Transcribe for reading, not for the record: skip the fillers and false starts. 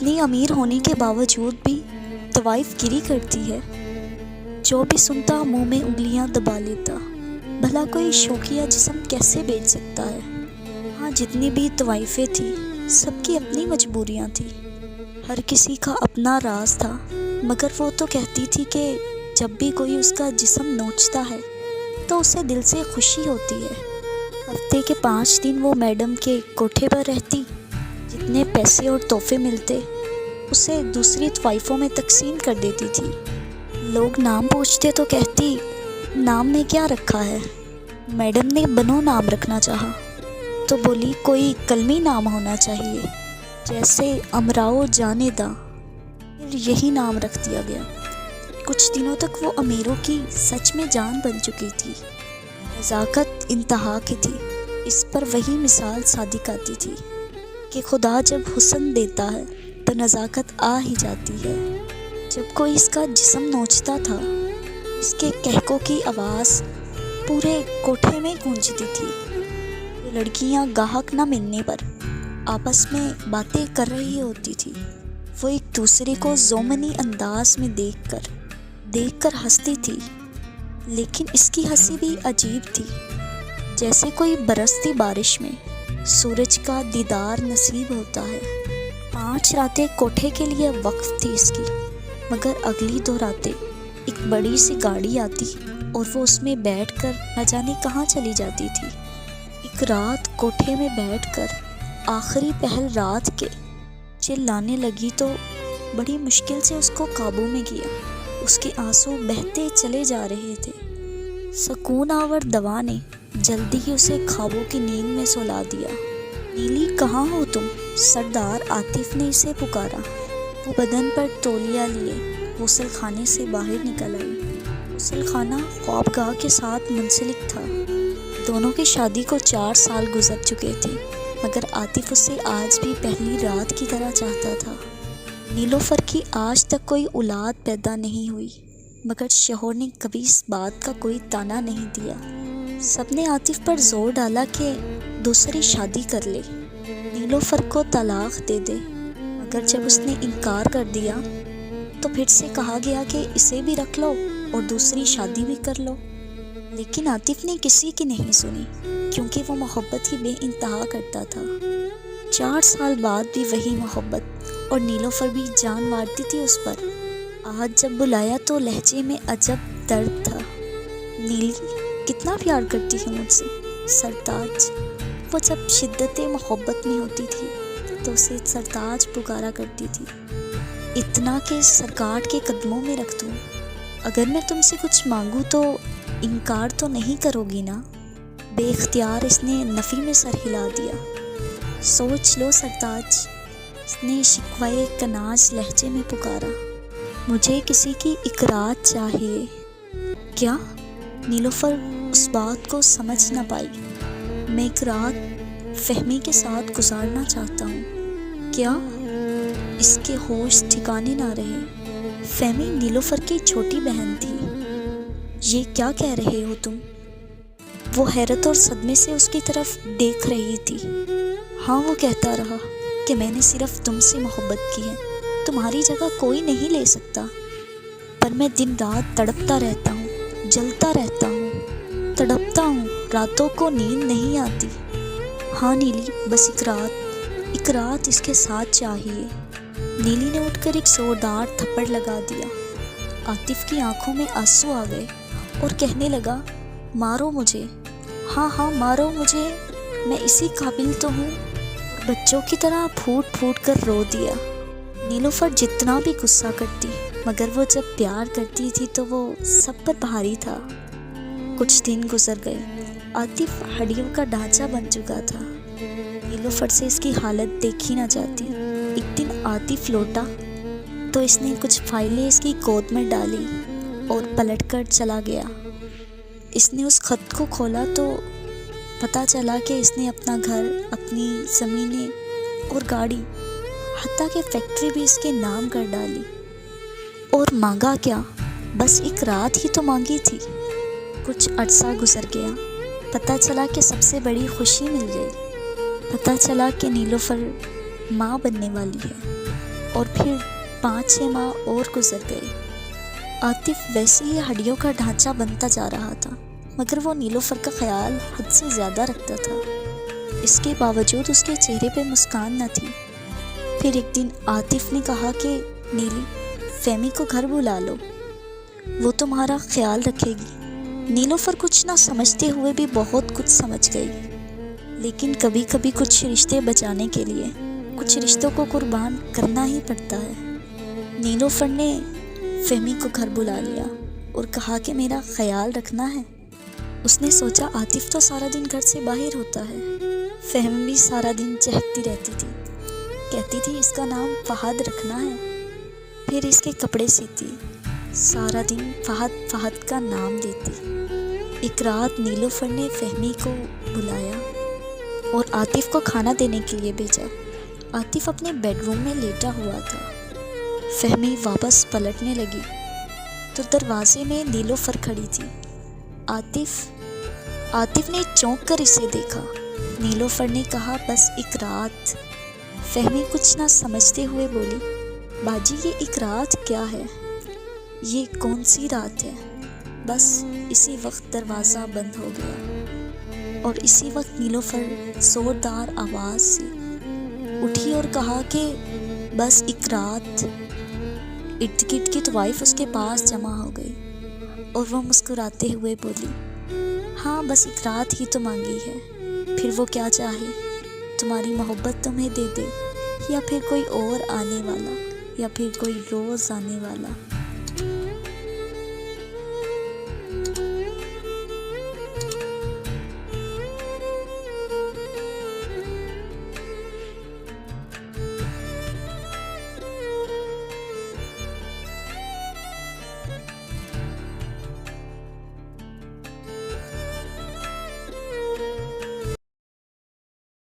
اتنی امیر ہونے کے باوجود بھی طوائف گیری کرتی ہے۔ جو بھی سنتا منہ میں انگلیاں دبا لیتا۔ بھلا کوئی شوقیہ جسم کیسے بیچ سکتا ہے؟ ہاں، جتنی بھی طوائفیں تھیں سب کی اپنی مجبوریاں تھیں، ہر کسی کا اپنا راز تھا، مگر وہ تو کہتی تھی کہ جب بھی کوئی اس کا جسم نوچتا ہے تو اسے دل سے خوشی ہوتی ہے۔ ہفتے کے 5 دن وہ میڈم کے کوٹھے پر رہتی، جتنے پیسے اور تحفے ملتے اسے دوسری طوائفوں میں تقسیم کر دیتی تھی۔ لوگ نام پوچھتے تو کہتی نام میں کیا رکھا ہے؟ میڈم نے بنو نام رکھنا چاہا تو بولی کوئی کلمی نام ہونا چاہیے، جیسے امراؤ جاندا، پھر یہی نام رکھ دیا گیا۔ کچھ دنوں تک وہ امیروں کی سچ میں جان بن چکی تھی۔ نزاکت انتہا کی تھی، اس پر وہی مثال صادق آتی تھی کہ خدا جب حسن دیتا ہے تو نزاکت آ ہی جاتی ہے۔ جب کوئی اس کا جسم نوچتا تھا، اس کے کہکوں کی آواز پورے کوٹھے میں گونجتی تھی۔ لڑکیاں گاہک نہ ملنے پر آپس میں باتیں کر رہی ہوتی تھی۔ وہ ایک دوسرے کو ضمنی انداز میں دیکھ کر ہنستی تھی، لیکن اس کی ہنسی بھی عجیب تھی، جیسے کوئی برستی بارش میں سورج کا دیدار نصیب ہوتا ہے۔ 5 راتیں کوٹھے کے لیے وقف تھی اس کی، مگر اگلی 2 راتیں ایک بڑی سی گاڑی آتی اور وہ اس میں بیٹھ کر نہ جانے کہاں چلی جاتی تھی۔ ایک رات کوٹھے میں بیٹھ کر آخری پہر رات کے چلانے لگی تو بڑی مشکل سے اس کو قابو میں کیا۔ اس کے آنسو بہتے چلے جا رہے تھے۔ سکون آور دوا نے جلدی ہی اسے خوابوں کی نیند میں سلا دیا۔ نیلی کہاں ہو تم؟ سردار عاطف نے اسے پکارا۔ وہ بدن پر تولیہ لیے غسل خانے سے باہر نکل آئی۔ غسل خانہ خوابگاہ کے ساتھ منسلک تھا۔ دونوں کی شادی کو 4 سال گزر چکے تھے، مگر عاطف اسے آج بھی پہلی رات کی طرح چاہتا تھا۔ نیلوفر کی آج تک کوئی اولاد پیدا نہیں ہوئی، مگر شوہر نے کبھی اس بات کا کوئی طعنہ نہیں دیا۔ سب نے عاطف پر زور ڈالا کہ دوسری شادی کر لے، نیلوفر کو طلاق دے دے، مگر جب اس نے انکار کر دیا تو پھر سے کہا گیا کہ اسے بھی رکھ لو اور دوسری شادی بھی کر لو۔ لیکن عاطف نے کسی کی نہیں سنی، کیونکہ وہ محبت ہی بے انتہا کرتا تھا۔ 4 سال بعد بھی وہی محبت، اور نیلوفر بھی جان مارتی تھی اس پر۔ آج جب بلایا تو لہجے میں عجب درد تھا۔ نیلی کتنا پیار کرتی ہے مجھ سے سرتاج۔ وہ جب شدت محبت میں ہوتی تھی تو اسے سرتاج پکارا کرتی تھی، اتنا کہ سرکار کے قدموں میں رکھ دوں۔ اگر میں تم سے کچھ مانگوں تو انکار تو نہیں کرو گی نا؟ بے اختیار اس نے نفی میں سر ہلا دیا۔ سوچ لو سرتاج، اس نے شکوائے کناز لہجے میں پکارا۔ مجھے کسی کی اقرار چاہیے۔ کیا؟ نیلوفر اس بات کو سمجھ نہ پائی۔ میں ایک رات فہمی کے ساتھ گزارنا چاہتا ہوں۔ کیا؟ اس کے ہوش ٹھکانے نہ رہے۔ فہمی نیلوفر کی چھوٹی بہن تھی۔ یہ کیا کہہ رہے ہو تم؟ وہ حیرت اور صدمے سے اس کی طرف دیکھ رہی تھی۔ ہاں، وہ کہتا رہا کہ میں نے صرف تم سے محبت کی ہے، تمہاری جگہ کوئی نہیں لے سکتا۔ پر میں دن رات تڑپتا رہتا ہوں، جلتا رہتا ہوں، تڑپتا ہوں، راتوں کو نیند نہیں آتی۔ ہاں نیلی، بس ایک رات اس کے ساتھ چاہیے۔ نیلی نے اٹھ کر ایک زوردار تھپڑ لگا دیا۔ عاطف کی آنکھوں میں آنسو آ گئے اور کہنے لگا، مارو مجھے، ہاں مارو مجھے، میں اسی قابل تو ہوں۔ بچوں کی طرح پھوٹ پھوٹ کر رو دیا۔ نیلوفر جتنا بھی غصہ کرتی، مگر وہ جب پیار کرتی تھی تو وہ سب پر بھاری تھا۔ کچھ دن گزر گئے۔ عاطف ہڈیوں کا ڈھانچہ بن چکا تھا۔ نیلوفر سے اس کی حالت دیکھی نہ جاتی۔ ایک دن عاطف لوٹا تو اس نے کچھ فائلیں اس کی گود میں ڈالی اور پلٹ کر چلا گیا۔ اس نے اس خط کو کھولا تو پتہ چلا کہ اس نے اپنا گھر، اپنی زمینیں اور گاڑی، حتیٰ کہ فیکٹری بھی اس کے نام کر ڈالی۔ اور مانگا کیا؟ بس ایک رات ہی تو مانگی تھی۔ کچھ عرصہ گزر گیا، پتہ چلا کہ سب سے بڑی خوشی مل گئی۔ پتہ چلا کہ نیلوفر ماں بننے والی ہے۔ اور پھر 5-6 ماہ اور گزر گئے۔ عاطف ویسے ہی ہڈیوں کا ڈھانچہ بنتا جا رہا تھا، مگر وہ نیلوفر کا خیال حد سے زیادہ رکھتا تھا۔ اس کے باوجود اس کے چہرے پہ مسکان نہ تھی۔ پھر ایک دن عاطف نے کہا کہ نیلی، فہمی کو گھر بلا لو، وہ تمہارا خیال رکھے گی۔ نیلوفر کچھ نہ سمجھتے ہوئے بھی بہت کچھ سمجھ گئی، لیکن کبھی کبھی کچھ رشتے بچانے کے لیے کچھ رشتوں کو قربان کرنا ہی پڑتا ہے۔ نیلوفر نے فہمی کو گھر بلا لیا اور کہا کہ میرا خیال رکھنا ہے۔ اس نے سوچا عاطف تو سارا دن گھر سے باہر ہوتا ہے، فہمی بھی سارا دن چہکتی رہتی تھی، کہتی تھی اس کا نام فہد رکھنا ہے، پھر اس کے کپڑے سیتی، سارا دن فہد فہد کا نام دیتی۔ ایک رات نیلوفر نے فہمی کو بلایا اور عاطف کو کھانا دینے کے لیے بھیجا۔ عاطف اپنے بیڈ روم میں لیٹا ہوا تھا۔ فہمی واپس پلٹنے لگی تو دروازے میں نیلوفر کھڑی تھی۔ عاطف نے چونک کر اسے دیکھا۔ نیلوفر نے کہا بس ایک رات۔ فہمی کچھ نہ سمجھتے ہوئے بولی، باجی یہ ایک رات کیا ہے، یہ کون سی رات ہے؟ بس اسی وقت دروازہ بند ہو گیا اور اسی وقت نیلوفر زوردار آواز سے اٹھی اور کہا کہ بس ایک رات۔ ارد گرد کی طوائف اس کے پاس جمع ہو گئی اور وہ مسکراتے ہوئے بولی، ہاں بس ایک رات ہی تو مانگی ہے، پھر وہ کیا چاہے، تمہاری محبت تمہیں دے دے، یا پھر کوئی اور آنے والا، یا پھر کوئی روز آنے والا۔